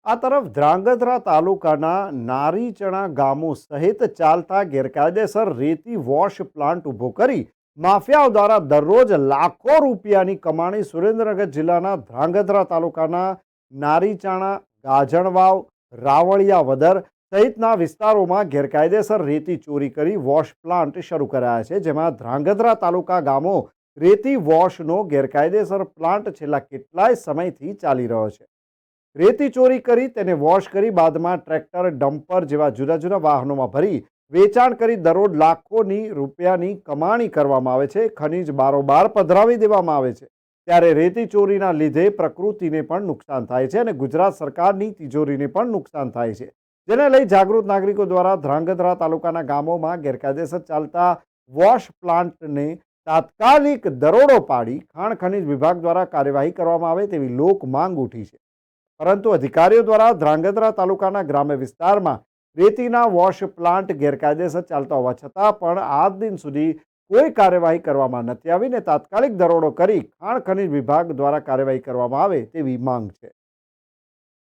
આ તરફ ધ્રાંગધ્રા તાલુકાના નારીચણા ગામો સહિત ચાલતા ગેરકાયદેસર રેતી વોશ પ્લાન્ટ ઊભો કરી માફિયાઓ દ્વારા દરરોજ લાખો રૂપિયાની કમાણી સુરેન્દ્રનગર જિલ્લાના ધ્રાંગધ્રા તાલુકાના નારીચાણા, ગાજણવાવ, રાવળિયાવદર સહિતના વિસ્તારોમાં ગેરકાયદેસર રેતી ચોરી કરી વોશ પ્લાન્ટ શરૂ કરાયા છે, જેમાં ધ્રાંગધ્રા તાલુકા ગામો રેતી વોશનો ગેરકાયદેસર પ્લાન્ટ છેલ્લા કેટલાય સમયથી ચાલી રહ્યો છે। રેતી ચોરી કરી તેને વોશ કરી બાદમાં ટ્રેક્ટર, ડમ્પર જેવા જુદા જુદા વાહનોમાં ભરી વેચાણ કરી દરરોજ લાખોની રૂપિયાની કમાણી કરવામાં આવે છે। ખનીજ બારોબાર પધરાવી દેવામાં આવે છે, ત્યારે રેતી ચોરીના લીધે પ્રકૃતિને પણ નુકસાન થાય છે અને ગુજરાત સરકારની તિજોરીને પણ નુકસાન થાય છે, જેને લઈ જાગૃત નાગરિકો દ્વારા ધ્રાંગધ્રા તાલુકાના ગામોમાં ગેરકાયદેસર ચાલતા વોશ પ્લાન્ટને તાત્કાલિક દરોડો પાડી ખાણ ખનીજ વિભાગ દ્વારા કાર્યવાહી કરવામાં આવે તેવી લોક માંગ ઉઠી છે। પરંતુ અધિકારીઓ દ્વારા ધ્રાંગધ્રા તાલુકાના ગ્રામ્ય વિસ્તારમાં રેતીના વોશ પ્લાન્ટ ગેરકાયદેસર ચાલતા હોવા છતાં પણ આજ દિન સુધી કોઈ કાર્યવાહી કરવામાં નથી આવી ને તાત્કાલિક દરોડો કરી ખાણ ખનીજ વિભાગ દ્વારા કાર્યવાહી કરવામાં આવે તેવી માંગ છે।